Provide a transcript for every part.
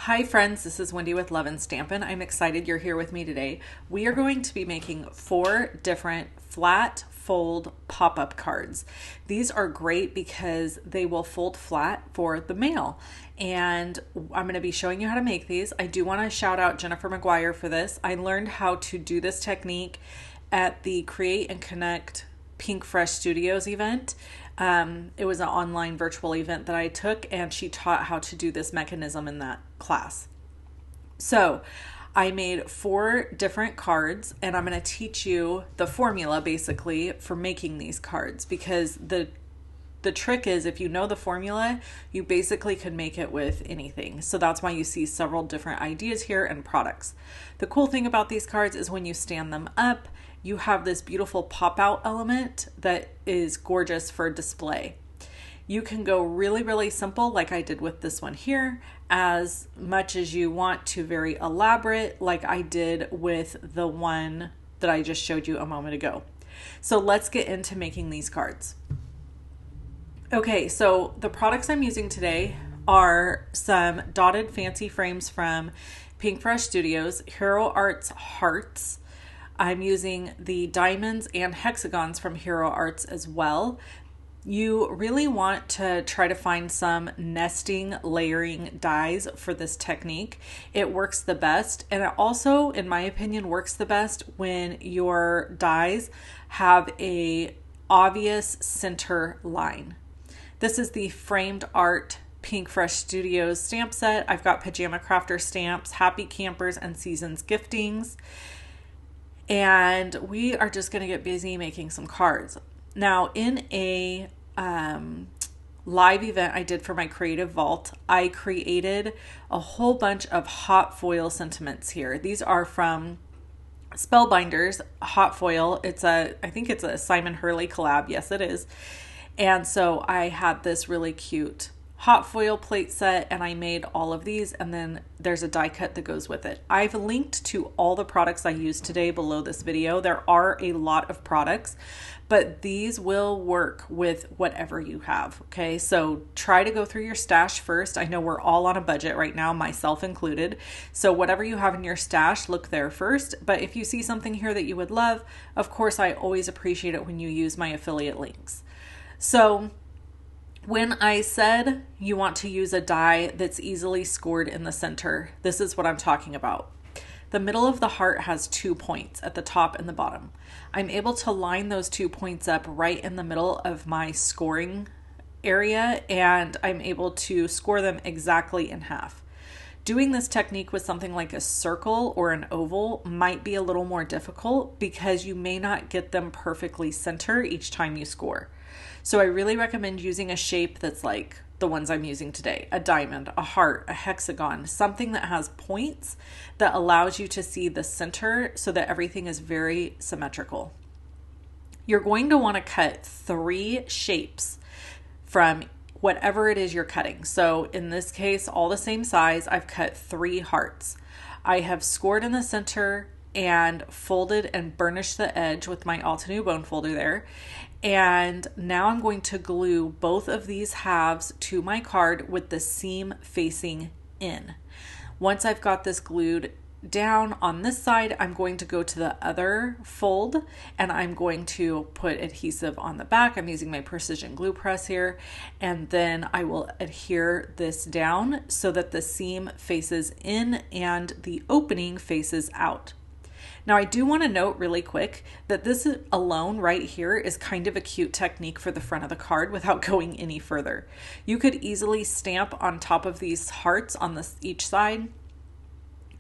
Hi friends, this is Wendy with Love and Stampin'. I'm excited you're here with me today. We are going to be making 4 different flat fold pop-up cards. These are great because they will fold flat for the mail. And I'm going to be showing you how to make these. I do want to shout out Jennifer McGuire for this. I learned how to do this technique at the Create and Connect Pink Fresh Studios event. It was an online virtual event that I took, and she taught how to do this mechanism in that class. So I made 4 different cards, and I'm going to teach you the formula basically for making these cards, because the trick is if you know the formula, you basically can make it with anything. So that's why you see several different ideas here and products. The cool thing about these cards is when you stand them up, you have this beautiful pop-out element that is gorgeous for display. You can go really, really simple like I did with this one here, as much as you want to very elaborate like I did with the one that I just showed you a moment ago. So let's get into making these cards. Okay, so the products I'm using today are some dotted fancy frames from Pink Fresh Studios, Hero Arts Hearts. I'm using the diamonds and hexagons from Hero Arts as well. You really want to try to find some nesting layering dies for this technique. It works the best, and it also, in my opinion, works the best when your dies have a obvious center line. This is the Framed Art Pink Fresh Studios stamp set. I've got Pajama Crafter stamps, Happy Campers, and Seasons giftings. And we are just going to get busy making some cards. Now, in a live event I did for my Creative Vault, I created a whole bunch of hot foil sentiments here. These are from Spellbinders hot foil. I think it's a Simon Hurley collab. Yes, it is. And so I had this really cute hot foil plate set, and I made all of these, and then there's a die cut that goes with it. I've linked to all the products I used today below this video. There are a lot of products, but these will work with whatever you have, okay? So try to go through your stash first. I know we're all on a budget right now, myself included. So whatever you have in your stash, look there first. But if you see something here that you would love, of course, I always appreciate it when you use my affiliate links. So when I said you want to use a die that's easily scored in the center, this is what I'm talking about. The middle of the heart has 2 points at the top and the bottom. I'm able to line those 2 points up right in the middle of my scoring area, and I'm able to score them exactly in half. Doing this technique with something like a circle or an oval might be a little more difficult because you may not get them perfectly center each time you score. So I really recommend using a shape that's like the ones I'm using today, a diamond, a heart, a hexagon, something that has points that allows you to see the center so that everything is very symmetrical. You're going to want to cut 3 shapes from whatever it is you're cutting. So in this case, all the same size, I've cut 3 hearts. I have scored in the center and folded and burnished the edge with my Altenew bone folder there. And now I'm going to glue both of these halves to my card with the seam facing in. Once I've got this glued down on this side, I'm going to go to the other fold and I'm going to put adhesive on the back. I'm using my precision glue press here, and then I will adhere this down so that the seam faces in and the opening faces out. Now, I do want to note really quick that this alone right here is kind of a cute technique for the front of the card without going any further. You could easily stamp on top of these hearts on each side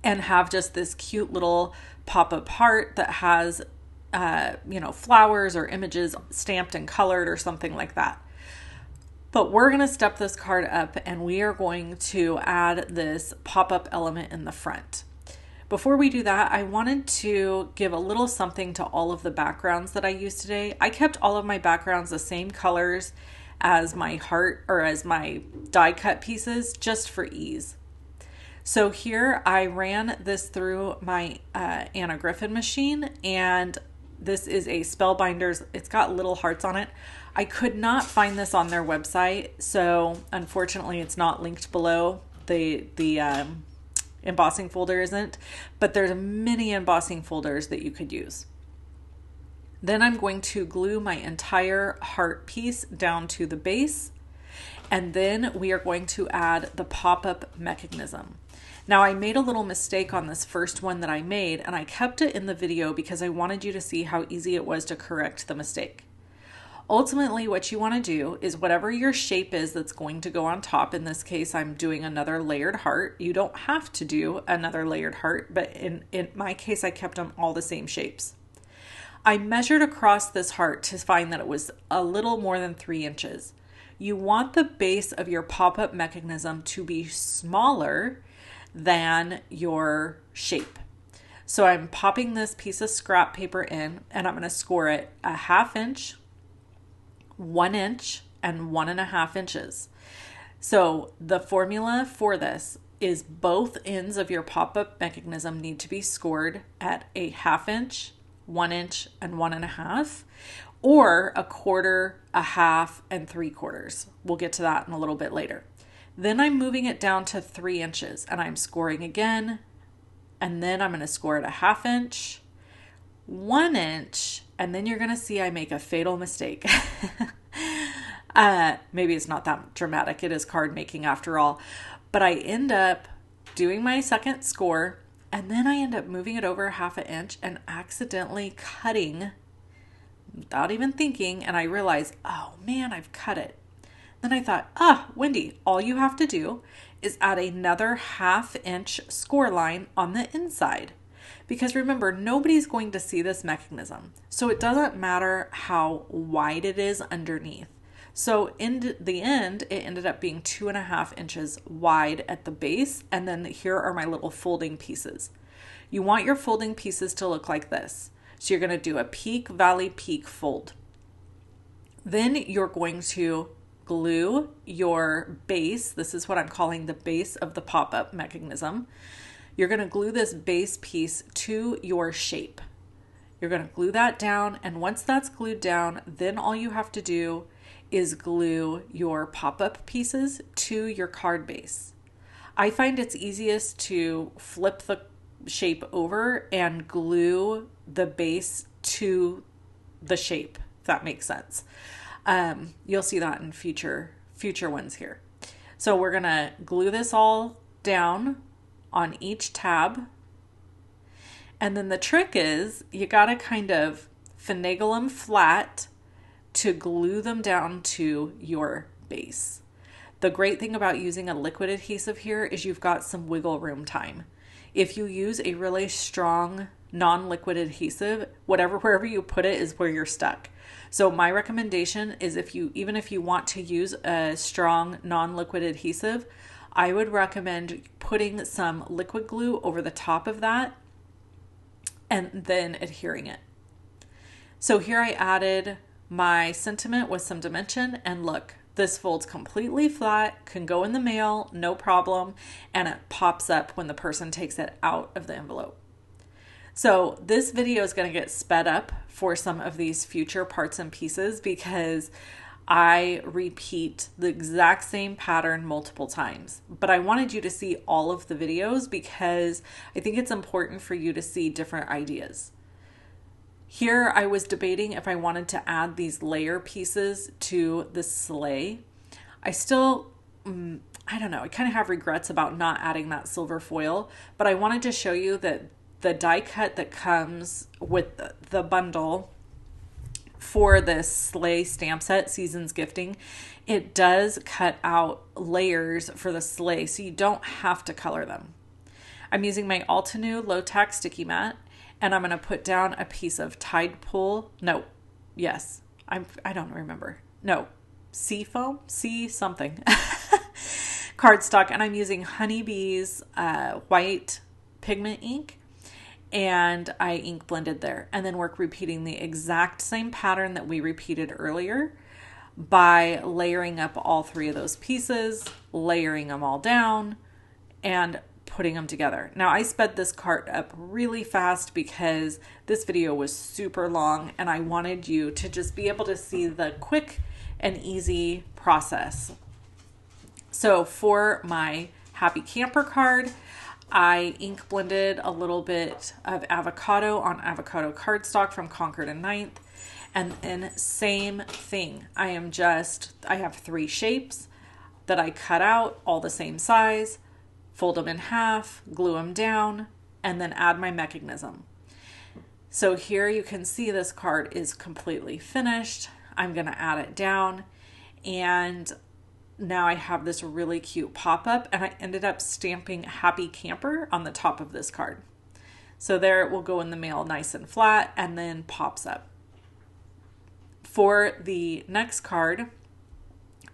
and have just this cute little pop-up heart that has, flowers or images stamped and colored or something like that. But we're going to step this card up and we are going to add this pop-up element in the front. Before we do that, I wanted to give a little something to all of the backgrounds that I used today. I kept all of my backgrounds the same colors as my heart or as my die cut pieces just for ease. So here I ran this through my Anna Griffin machine, and this is a Spellbinders. It's got little hearts on it. I could not find this on their website, so unfortunately it's not linked below. The embossing folder isn't, but there's many embossing folders that you could use. Then I'm going to glue my entire heart piece down to the base, and then we are going to add the pop-up mechanism. Now I made a little mistake on this first one that I made, and I kept it in the video because I wanted you to see how easy it was to correct the mistake. Ultimately, what you want to do is whatever your shape is that's going to go on top. In this case, I'm doing another layered heart. You don't have to do another layered heart, but in my case, I kept them all the same shapes. I measured across this heart to find that it was a little more than 3 inches. You want the base of your pop-up mechanism to be smaller than your shape. So I'm popping this piece of scrap paper in, and I'm going to score it a 1/2 inch, 1 inch, and 1.5 inches. So the formula for this is both ends of your pop-up mechanism need to be scored at a 1/2 inch, 1 inch, and 1.5, or 1/4, 1/2, and 3/4. We'll get to that in a little bit later. Then I'm moving it down to 3 inches, and I'm scoring again, and then I'm going to score it a 1/2 inch, 1 inch, and then you're going to see I make a fatal mistake. Maybe it's not that dramatic. It is card making after all. But I end up doing my second score, and then I end up moving it over 1/2 inch and accidentally cutting without even thinking. And I realized, oh man, I've cut it. Then I thought, Wendy, all you have to do is add another 1/2 inch score line on the inside. Because remember, nobody's going to see this mechanism. So it doesn't matter how wide it is underneath. So in the end, it ended up being 2.5 inches wide at the base. And then here are my little folding pieces. You want your folding pieces to look like this. So you're going to do a peak, valley, peak, fold. Then you're going to glue your base. This is what I'm calling the base of the pop-up mechanism. You're going to glue this base piece to your shape. You're going to glue that down, and once that's glued down, then all you have to do is glue your pop-up pieces to your card base. I find it's easiest to flip the shape over and glue the base to the shape, if that makes sense. You'll see that in future ones here. So we're going to glue this all down on each tab. And then the trick is you got to kind of finagle them flat to glue them down to your base. The great thing about using a liquid adhesive here is you've got some wiggle room time. If you use a really strong non-liquid adhesive, wherever you put it is where you're stuck. So my recommendation is even if you want to use a strong non-liquid adhesive, I would recommend putting some liquid glue over the top of that and then adhering it. So here I added my sentiment with some dimension, and look, this folds completely flat, can go in the mail, no problem, and it pops up when the person takes it out of the envelope. So this video is going to get sped up for some of these future parts and pieces because I repeat the exact same pattern multiple times. But I wanted you to see all of the videos because I think it's important for you to see different ideas. Here I was debating if I wanted to add these layer pieces to the sleigh. I still, I don't know, I kind of have regrets about not adding that silver foil, but I wanted to show you that the die cut that comes with the bundle for this sleigh stamp set, Seasons Gifting, it does cut out layers for the sleigh, so you don't have to color them. I'm using my Altenew low tack sticky mat, and I'm going to put down a piece of Tide Pool. I don't remember. No, sea foam, sea something. Cardstock, and I'm using Honeybee's white pigment ink. And I ink blended there, and then we're repeating the exact same pattern that we repeated earlier by layering up all 3 of those pieces, layering them all down, and putting them together. Now I sped this cart up really fast because this video was super long and I wanted you to just be able to see the quick and easy process. So for my Happy Camper card, I ink blended a little bit of avocado on avocado cardstock from Concord and Ninth. And then same thing. I have 3 shapes that I cut out, all the same size, fold them in half, glue them down, and then add my mechanism. So here you can see this card is completely finished. I'm going to add it down, and now I have this really cute pop-up, and I ended up stamping Happy Camper on the top of this card. So there it will go in the mail nice and flat and then pops up. For the next card,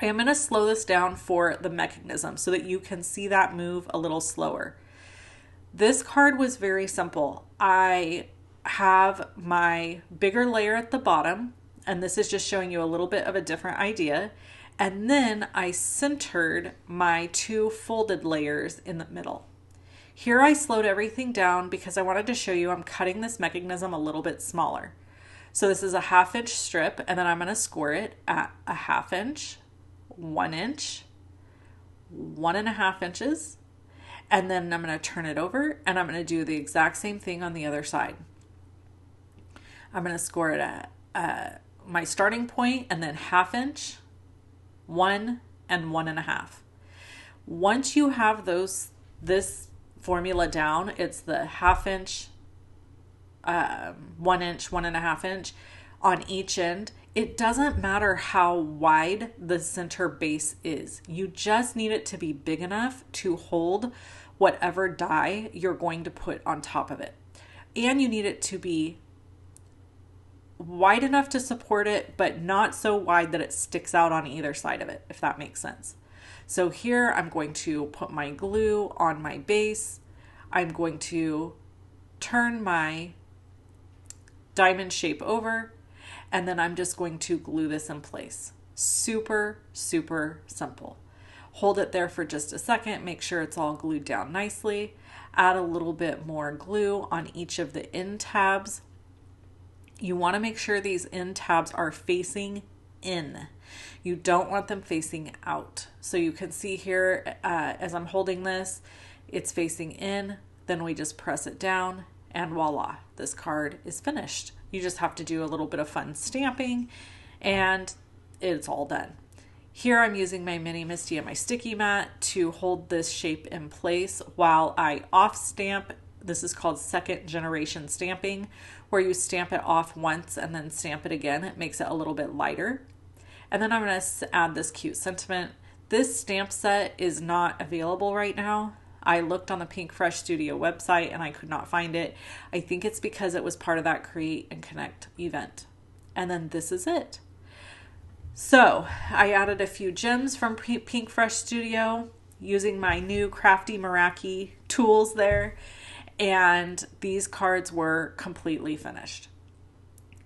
I am going to slow this down for the mechanism so that you can see that move a little slower. This card was very simple. I have my bigger layer at the bottom, and this is just showing you a little bit of a different idea. And then I centered my 2 folded layers in the middle. Here I slowed everything down because I wanted to show you I'm cutting this mechanism a little bit smaller. So this is a 1/2 inch strip, and then I'm going to score it at a 1/2 inch, 1 inch, 1.5 inches, and then I'm going to turn it over, and I'm going to do the exact same thing on the other side. I'm going to score it at my starting point, and then 1/2 inch, 1 and 1.5. Once you have this formula down, it's the 1/2 inch, 1 inch, 1.5 inch on each end. It doesn't matter how wide the center base is. You just need it to be big enough to hold whatever die you're going to put on top of it. And you need it to be wide enough to support it, but not so wide that it sticks out on either side of it, if that makes sense. So here I'm going to put my glue on my base. I'm going to turn my diamond shape over, and then I'm just going to glue this in place. Super, super simple. Hold it there for just a second, make sure it's all glued down nicely. Add a little bit more glue on each of the end tabs. You want to make sure these end tabs are facing in. You don't want them facing out. So you can see here as I'm holding this, it's facing in. Then we just press it down, and voila, this card is finished. You just have to do a little bit of fun stamping, and it's all done. Here I'm using my Mini Misty and my sticky mat to hold this shape in place while I off stamp. This is called 2nd generation stamping, where you stamp it off once and then stamp it again. It makes it a little bit lighter. And then I'm going to add this cute sentiment. This stamp set is not available right now. I looked on the Pink Fresh Studio website and I could not find it. I think it's because it was part of that Create and Connect event. And then this is it. So I added a few gems from Pink Fresh Studio using my new Crafty Meraki tools there. And these cards were completely finished.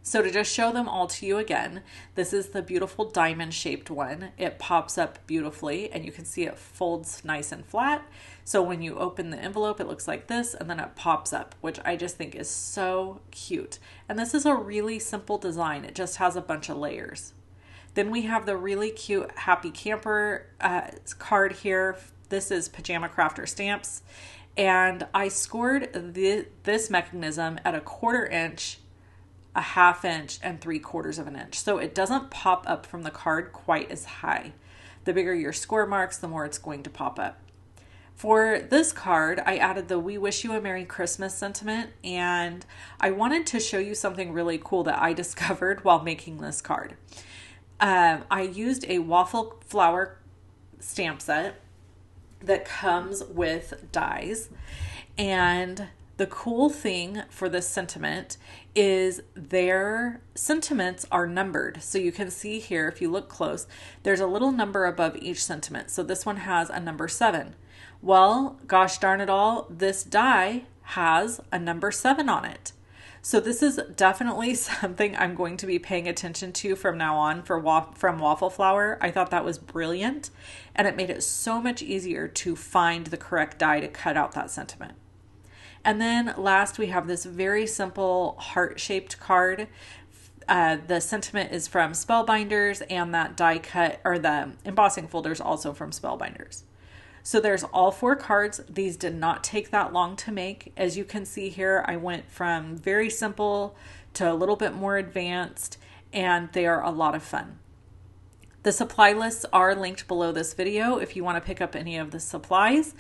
So to just show them all to you again, this is the beautiful diamond shaped one. It pops up beautifully, and you can see it folds nice and flat. So when you open the envelope, it looks like this, and then it pops up, which I just think is so cute. And this is a really simple design. It just has a bunch of layers. Then we have the really cute Happy Camper card here. This is Pajama Crafter Stamps. And I scored this mechanism at a 1/4 inch, a 1/2 inch, and 3/4 of an inch. So it doesn't pop up from the card quite as high. The bigger your score marks, the more it's going to pop up. For this card, I added the We Wish You a Merry Christmas sentiment, and I wanted to show you something really cool that I discovered while making this card. I used a waffle flower stamp set that comes with dies, and the cool thing for this sentiment is their sentiments are numbered. So you can see here, if you look close, there's a little number above each sentiment. So this one has a number 7. Well, gosh darn it all, this die has a number 7 on it. So this is definitely something I'm going to be paying attention to from now on from Waffle Flower. I thought that was brilliant, and it made it so much easier to find the correct die to cut out that sentiment. And then last, we have this very simple heart-shaped card. The sentiment is from Spellbinders, and that die cut, or the embossing folder, is also from Spellbinders. So there's all 4 cards. These did not take that long to make. As you can see here, I went from very simple to a little bit more advanced, and they are a lot of fun. The supply lists are linked below this video if you want to pick up any of the supplies,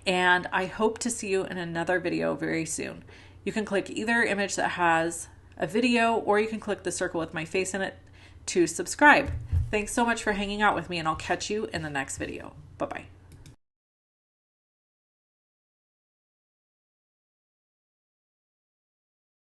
and I hope to see you in another video very soon. You can click either image that has a video, or you can click the circle with my face in it to subscribe. Thanks so much for hanging out with me, and I'll catch you in the next video. Bye-bye.